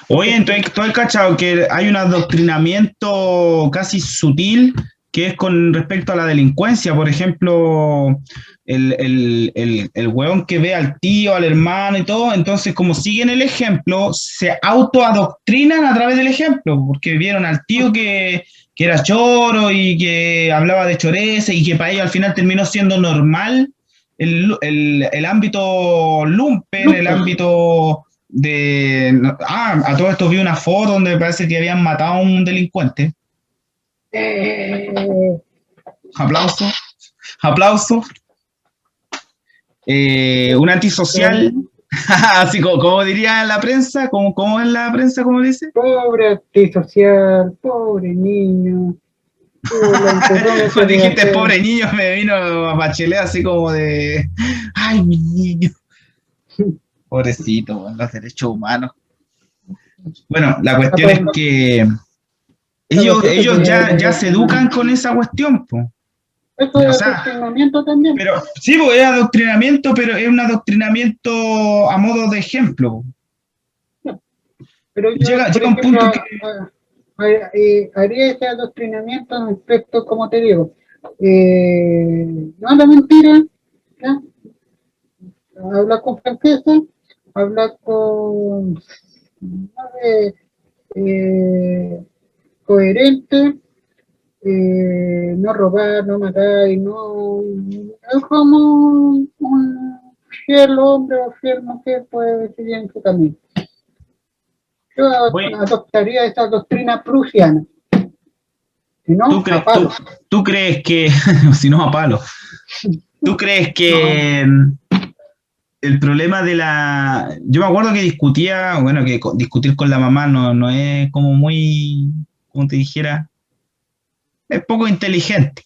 Oye, Porque entonces tú has cachado que hay un adoctrinamiento casi sutil que es con respecto a la delincuencia. Por ejemplo, el hueón que ve al tío, al hermano y todo, entonces como siguen el ejemplo, se autoadoctrinan a través del ejemplo, porque vieron al tío que era choro y que hablaba de choreza y que para ellos al final terminó siendo normal el ámbito lumpen, el Lucas, ámbito a todo esto vi una foto donde parece que habían matado a un delincuente. eh, Aplauso, aplauso. Un antisocial, así como diría la prensa, como es la prensa, como dice. pobre antisocial, pobre niño, tuvo la imprudencia Pues de dijiste, hacer. pobre niño, me vino a Bachelet así como de, ay, mi niño. Pobrecito, los derechos humanos. Bueno, la cuestión es que ellos ya se educan con esa cuestión, pues. Eso O es sea, adoctrinamiento también. pero sí, pues es adoctrinamiento, pero es un adoctrinamiento a modo de ejemplo. Pero yo, por Llega un ejemplo, punto que. haría ese adoctrinamiento respecto, como te digo, no a la mentira, ¿ya? Hablar con franqueza, hablar con, no sé, coherente, no robar, no matar, y no, es como un fiel hombre o fiel mujer puede seguir en su camino. Yo Oye, adoptaría esa doctrina prusiana, si ¿tú no, a crees, tú, palo. tú crees que, si no a palo, tú crees No, que el problema de la. Yo me acuerdo que discutía, bueno, que discutir con la mamá no es como muy, como te dijera, es poco inteligente.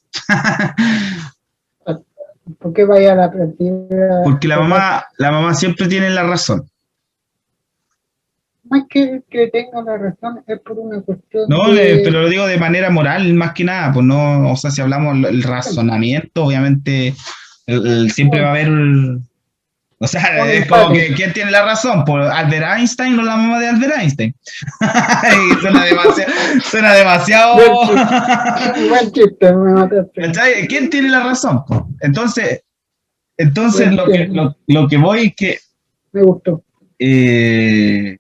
¿Por qué vaya a la práctica? Porque la mamá siempre tiene la razón. No es que tenga la razón, es por una cuestión No, de... pero lo digo de manera moral más que nada, pues no, o sea, si hablamos el razonamiento, obviamente siempre va a un, haber, o sea, un es como empate. que ¿quién tiene la razón? ¿Por Albert Einstein o la mamá de Albert Einstein? Y suena demasiado, Buen chiste, buen chiste, me mataste. ¿cachai? ¿Quién tiene la razón? Entonces Buen chiste, lo que voy es que me gustó. eh,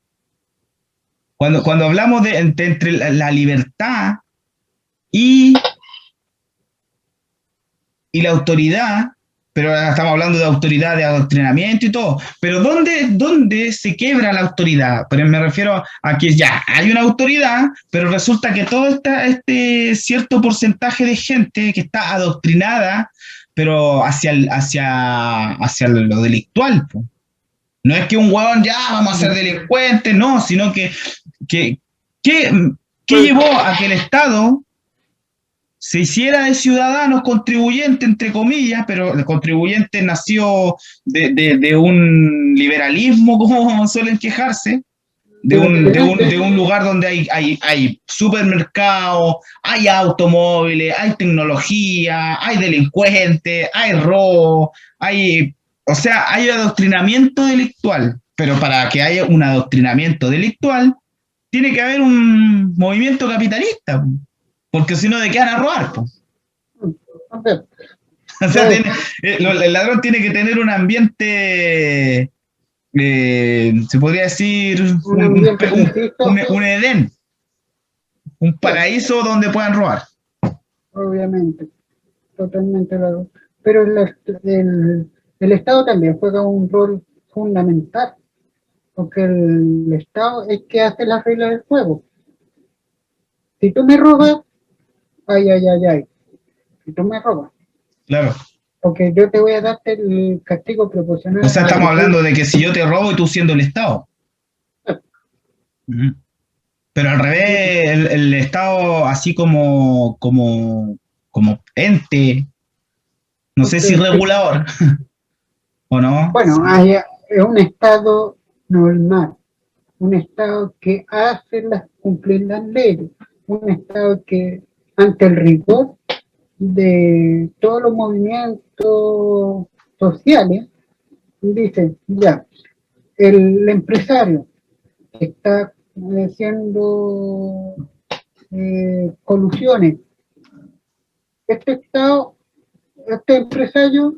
cuando hablamos entre la libertad y la autoridad, pero ahora estamos hablando de autoridad, de adoctrinamiento y todo, pero ¿dónde se quiebra la autoridad? Pero me refiero a que ya hay una autoridad, pero resulta que todo este cierto porcentaje de gente que está adoctrinada, pero hacia lo delictual, po. No es que un huevón ya vamos a ser delincuentes, no, sino que, que, que llevó a que el Estado se hiciera de ciudadanos contribuyentes, entre comillas, pero el contribuyente nació de un liberalismo, como suelen quejarse, de un lugar donde hay supermercados, hay automóviles, hay tecnología, hay delincuentes, hay robo, o sea, hay adoctrinamiento delictual, pero para que haya un adoctrinamiento delictual, tiene que haber un movimiento capitalista, porque si no, ¿de qué van a robar? Po? O sea, el ladrón tiene que tener un ambiente, se podría decir, Un ambiente preciso, un Edén, un paraíso donde puedan robar. obviamente, totalmente claro. Pero el Estado también juega un rol fundamental, porque el Estado es que hace las reglas del juego. Si tú me robas, ay, ay, ay, ay. Si tú me robas, Claro. porque yo te voy a darte el castigo O proporcional sea, a lo estamos que tú... hablando de que si yo te robo y tú siendo el Estado. Ujú. Pero al revés, el Estado, así como ente, no sé si regulador, ¿o no? Bueno, Sí. es un Estado normal, un Estado que hace cumplir las leyes, un Estado que ante el rigor de todos los movimientos sociales, dice, ya, el empresario que está haciendo colusiones, este Estado, este empresario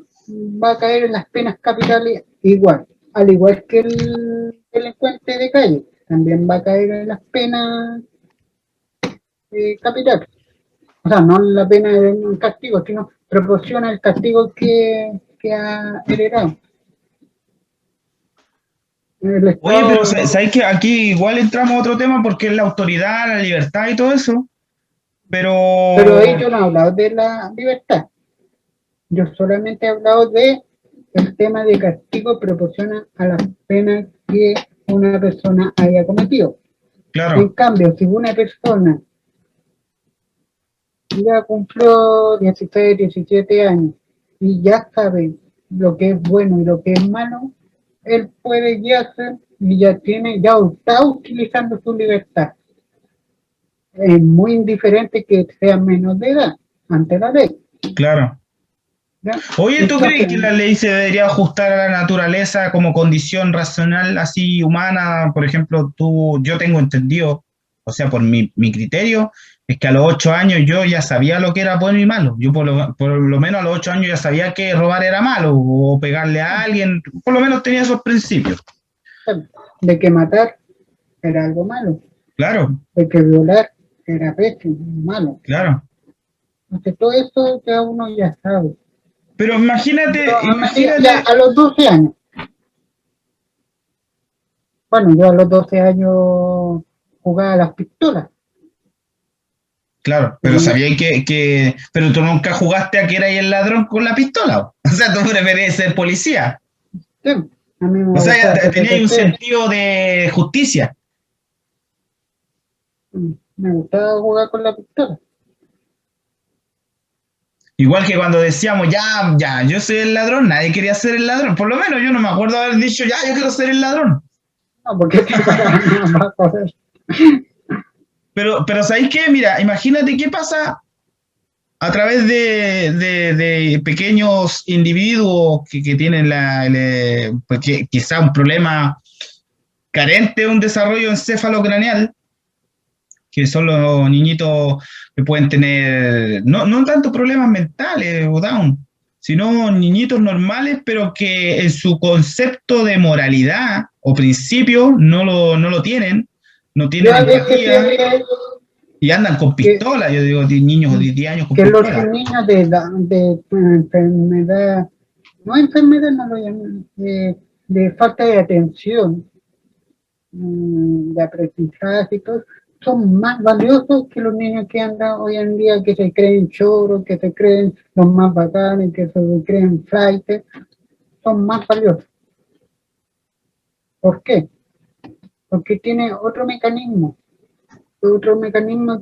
va a caer en las penas capitales igual, al igual que el delincuente de calle, también va a caer en las penas capitales. O sea, no la pena de un castigo, sino proporciona el castigo que ha heredado. El Oye, pero Estado, ¿sabéis que aquí igual entramos a otro tema porque es la autoridad, la libertad y todo eso? pero ahí Pero, yo no he hablado de la libertad, yo solamente he hablado de el tema de castigo proporciona a las penas que una persona haya cometido. En claro, cambio, si una persona ya cumplió 16, 17 años y ya sabe lo que es bueno y lo que es malo, él puede guiarse y ya está utilizando su libertad. Es muy indiferente que sea menos de edad ante la ley. claro. ¿Ya? Oye, ¿tú crees Entonces, que la ley se debería ajustar a la naturaleza como condición racional así humana? Por ejemplo, yo tengo entendido, o sea, por mi criterio, es que a los 8 años yo ya sabía lo que era bueno y malo. Yo por lo menos a los 8 años ya sabía que robar era malo o pegarle a alguien, por lo menos tenía esos principios. de que matar era algo malo, Claro, de que violar era pésimo, malo. claro. Entonces, todo eso ya uno ya sabe. Pero Ya imagínate, a los 12 años, bueno, yo a los 12 años jugaba a las pistolas. claro, pero Y, sabía pero tú nunca jugaste a que eras el ladrón con la pistola. O sea, tú preferías ser policía. sí, a mí me O sea, gustaba ya hacer tenía un detective. sentido de justicia. Me gustaba jugar con la pistola. Igual que cuando decíamos, ya, yo soy el ladrón, nadie quería ser el ladrón. Por lo menos yo no me acuerdo haber dicho, ya, yo quiero ser el ladrón. No, porque te pagaban más cosas. Pero ¿sabéis qué? Mira, imagínate qué pasa a través de pequeños individuos que tienen pues quizá un problema carente de un desarrollo encefalocraneal, que son los niñitos que pueden tener, no tanto problemas mentales o down, sino niñitos normales, pero que en su concepto de moralidad o principio no lo tienen, no Yo tienen a veces empatía pienso y andan con que, pistola. Yo digo, niños de 10 años con que los pistola. niños de enfermedad, no enfermedad, no lo llaman, de falta de atención, de aprendizaje y todo, son más valiosos que los niños que andan hoy en día, que se creen choros, que se creen los más bacanes, que se creen flaites, son más valiosos. ¿Por qué? Porque tiene otro mecanismo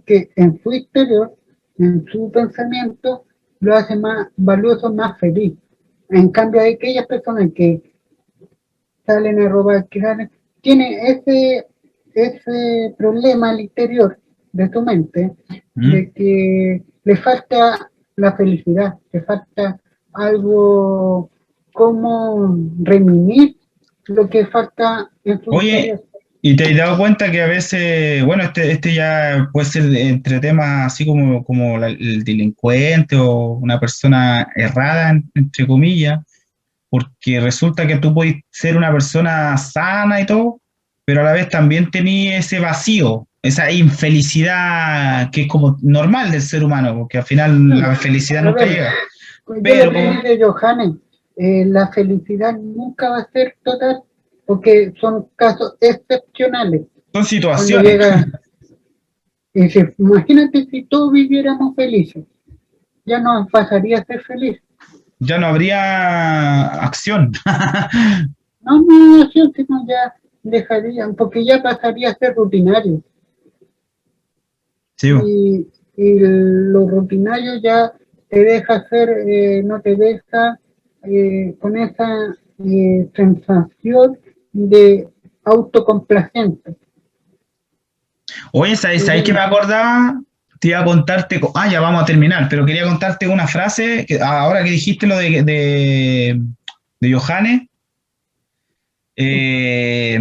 que en su interior, en su pensamiento, lo hace más valioso, más feliz. En cambio, hay aquellas personas que salen a robar, que salen, tiene ese problema al interior de tu mente, ¿Mm? de que le falta la felicidad, le falta algo como remimir lo que falta en su Oye, interior. ¿y te has dado cuenta que a veces, bueno, este ya puede ser entre temas así como el delincuente o una persona errada, entre comillas, porque resulta que tú puedes ser una persona sana y todo, pero a la vez también tenías ese vacío, esa infelicidad que es como normal del ser humano, porque al final la felicidad A nunca ver, llega, yo lo pero aprendí de Johannes. La felicidad nunca va a ser total porque son casos excepcionales. son Cuando situaciones, llega, y si, imagínate si todos viviéramos felices, ya no pasaría a ser feliz. ya no habría acción. No, no, sí, sino ya dejarían, porque ya pasaría a ser rutinario. Sí, Y lo rutinario ya te deja hacer, no te deja con esa sensación de autocomplacencia. oye, ¿sabes qué me acordaba? Te iba a contarte, ya vamos a terminar, pero quería contarte una frase, que ahora que dijiste lo de Johannes, eh,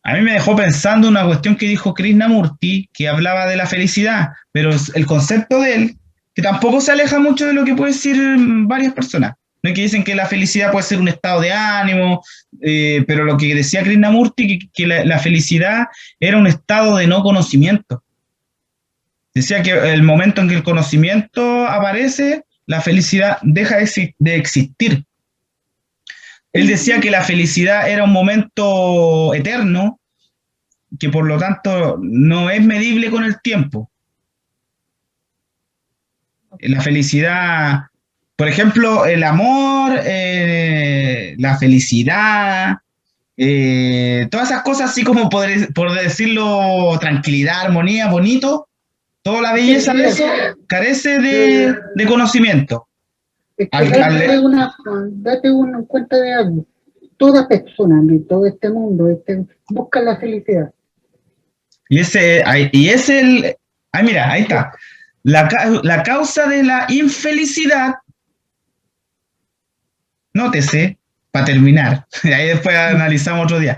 a mí me dejó pensando una cuestión que dijo Krishnamurti, que hablaba de la felicidad, pero el concepto de él, que tampoco se aleja mucho de lo que pueden decir varias personas. No es que dicen que la felicidad puede ser un estado de ánimo, pero lo que decía Krishnamurti, que la felicidad era un estado de no conocimiento. Decía que el momento en que el conocimiento aparece, la felicidad deja de existir. Él decía que la felicidad era un momento eterno, que por lo tanto no es medible con el tiempo. La felicidad, por ejemplo, el amor, la felicidad, todas esas cosas así como por decirlo, tranquilidad, armonía, bonito, toda la Sí, belleza de eso carece eh, de conocimiento. es que Al, al, date una cuenta de algo. Toda persona de todo este mundo busca la felicidad. y es el, ay mira, ahí está. La causa de la infelicidad, nótese, para terminar, ahí después analizamos otro día.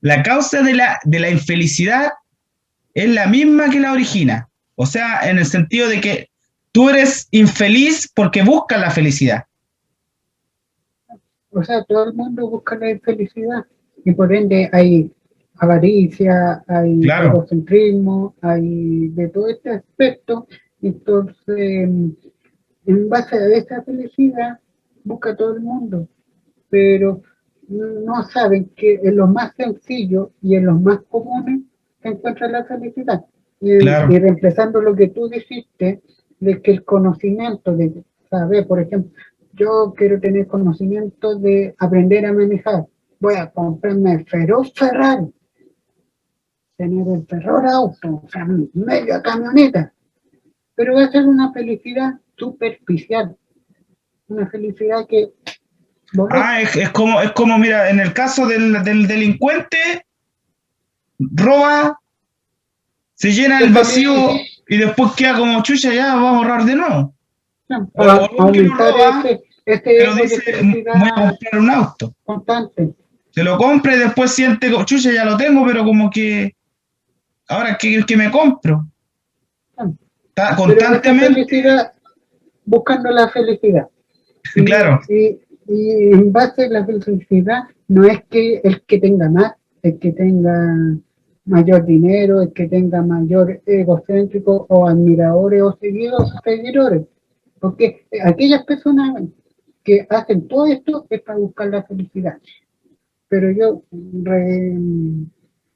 La causa de la infelicidad es la misma que la origina. O sea, en el sentido de que tú eres infeliz porque buscas la felicidad. O sea, todo el mundo busca la felicidad y por ende hay avaricia, hay Claro, egocentrismo, hay de todo este aspecto. Entonces, en base a esa felicidad, busca todo el mundo, pero no saben que en lo más sencillo y en los más comunes se encuentra la felicidad. Y claro. reemplazando lo que tú dijiste, de que el conocimiento de saber, por ejemplo, yo quiero tener conocimiento de aprender a manejar, voy a comprarme el feroz Ferrari, tener el terror auto, o sea, media camioneta, pero va a ser una felicidad superficial, una felicidad que Es como, mira, en el caso del delincuente, roba, se llena el vacío y después queda como chucha, ya vamos a ahorrar de nuevo. para O luego que no aumentar roba, pero de dice, felicidad voy a comprar un auto. constante. Se lo compra y después siente, chucha, ya lo tengo, pero como que, ahora que me compro. Está Pero esa constantemente, felicidad, buscando la felicidad. claro, Y en base a la felicidad, no es que el que tenga más, el que tenga mayor dinero, el que tenga mayor egocéntrico o admiradores o seguidores. Porque aquellas personas que hacen todo esto es para buscar la felicidad. Pero yo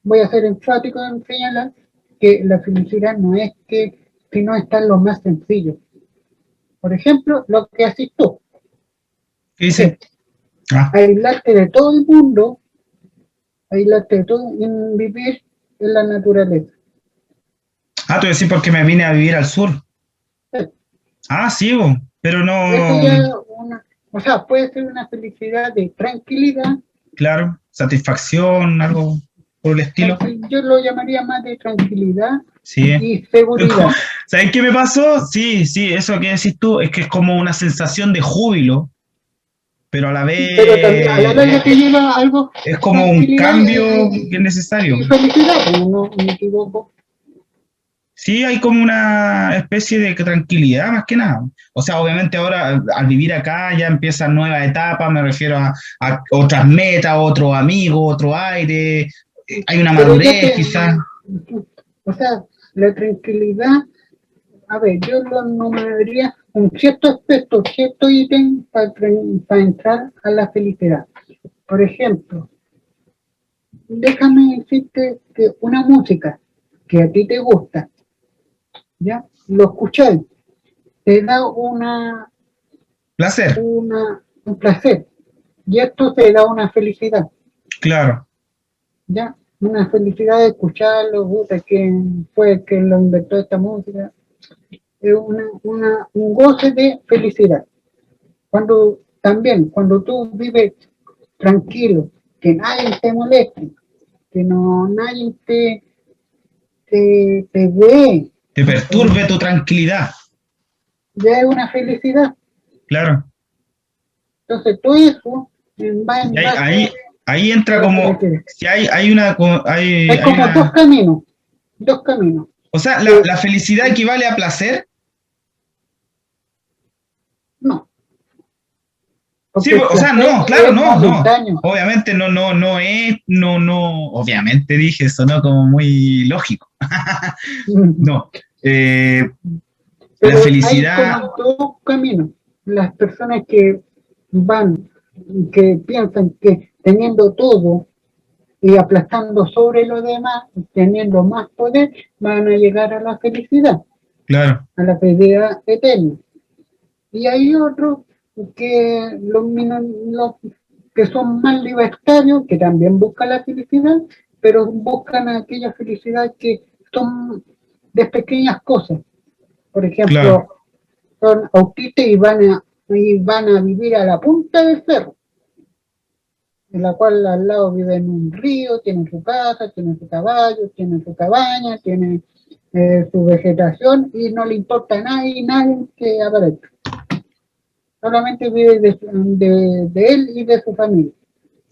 voy a ser enfático en señalar que la felicidad no es que si no está en lo más sencillo. Por ejemplo, lo que haces tú, ¿qué dice? aislarte de todo el mundo, aislarte de todo y vivir en la naturaleza. Tú decís porque me vine a vivir al sur. Sí, pero Eso no, ya o sea, puede ser una felicidad de tranquilidad. claro, satisfacción, algo por el estilo. Yo lo llamaría más de tranquilidad Sí. y seguridad. ¿Sabes qué me pasó? Sí, eso que decís tú es que es como una sensación de júbilo, pero a la vez Pero también a la larga te lleva algo es como un cambio que es necesario. y felicidad, no me equivoco. Sí, hay como una especie de tranquilidad más que nada. O sea, obviamente ahora al vivir acá ya empiezan nuevas etapas, me refiero a otras metas, otros amigos, otro aire, hay una madurez quizás. O sea, la tranquilidad, a ver, yo lo numeraría un cierto aspecto, cierto ítem para entrar a la felicidad. Por ejemplo, déjame decirte que una música que a ti te gusta, ¿ya? Lo escucháis, te da Placer, un placer, y esto te da una felicidad, claro, ¿ya? Una felicidad de escucharlo, puta, quién fue el que lo inventó esta música, es un goce de felicidad. Cuando tú vives tranquilo, que nadie te moleste, que no nadie te ve, te perturbe tu tranquilidad, ya es una felicidad. claro. Entonces todo eso va en Y base ahí a entra lo que como, requiere. si hay una, Hay hay como una, dos caminos. o sea, Que la felicidad equivale a placer. no, Sí, porque el o sea, placer no, claro, es no. momentáneo. Obviamente no es, obviamente dije eso, ¿no? Como muy lógico. No, la Pero hay felicidad, como dos caminos. Las personas que van, que piensan que teniendo todo y aplastando sobre lo demás, teniendo más poder, van a llegar claro, a la felicidad eterna. Y hay otros que los que son más libertarios, que también buscan la felicidad, pero buscan aquella felicidad que son de pequeñas cosas. Por claro, ejemplo, son autistas y van a vivir a la punta del cerro, en la cual al lado viven un río, tienen su casa, tienen su caballo, tienen su cabaña, tienen su vegetación y no le importa a nadie que aparezca. Solamente vive de él y de su familia.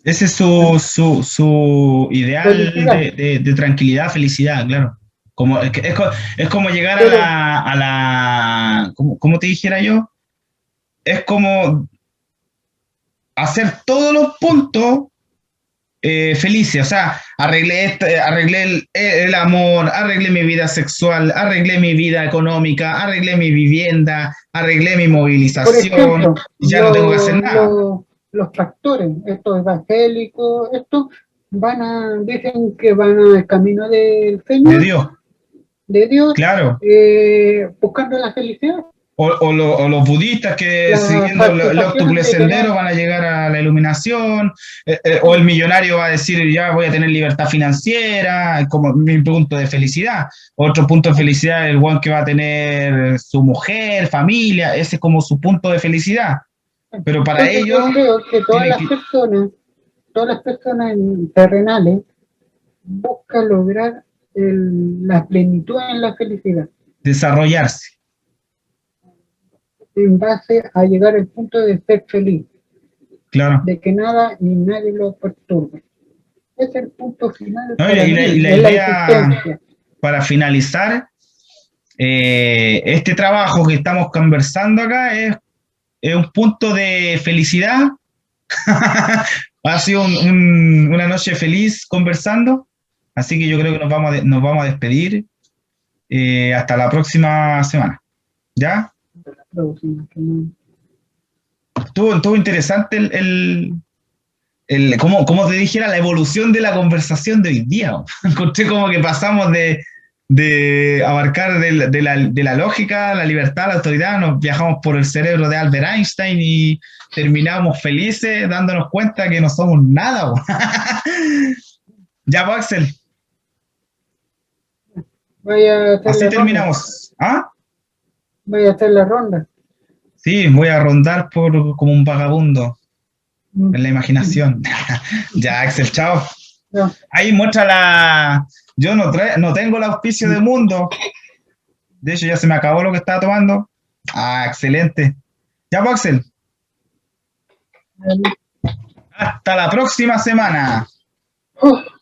ese es su ideal Felicidad. de tranquilidad, felicidad, claro. Como, es como llegar Pero, ¿cómo te dijera yo? Es como hacer todos los puntos felices, o sea, arreglé el amor, arreglé mi vida sexual, arreglé mi vida económica, arreglé mi vivienda, arreglé mi por movilización, ejemplo, ya no tengo que hacer nada. los pastores, estos evangélicos, estos dicen que van al camino del De Señor, Dios, de Dios, claro, buscando la felicidad. o los budistas que La siguiendo el óctuple satisfacción de sendero tener, van a llegar a la iluminación, o el millonario va a decir ya voy a tener libertad financiera, como mi punto de felicidad. Otro punto de felicidad es el one que va a tener su mujer, familia, ese es como su punto de felicidad. Pero para entonces yo ellos creo que tienen que todas las personas terrenales buscan lograr la plenitud en la felicidad, desarrollarse, en base a llegar al punto de ser feliz, claro. de que nada ni nadie lo perturbe. Es el punto final ¿No? para Y mí, la es la idea, existencia. para finalizar, este trabajo que estamos conversando acá es un punto de felicidad. Ha sido una noche feliz conversando, así que yo creo que nos vamos a despedir hasta la próxima semana. ¿Ya? La próxima, que no- Estuvo interesante como te dijera, la evolución de la conversación de hoy día. Encontré como que pasamos de abarcar de la lógica, la libertad, la autoridad, nos viajamos por el cerebro de Albert Einstein y terminamos felices dándonos cuenta que no somos nada. Ya, pues, Axel, Vaya a hacer así la ronda, terminamos. ¿Ah? vaya a hacer la ronda. Sí, voy a rondar como un vagabundo en la imaginación. Ya, Axel, chao. No, Ahí muestra la. Yo no tengo el auspicio de Mundo. De hecho, ya se me acabó lo que estaba tomando. Ah, excelente. Ya, pues, Axel. Hasta la próxima semana. no.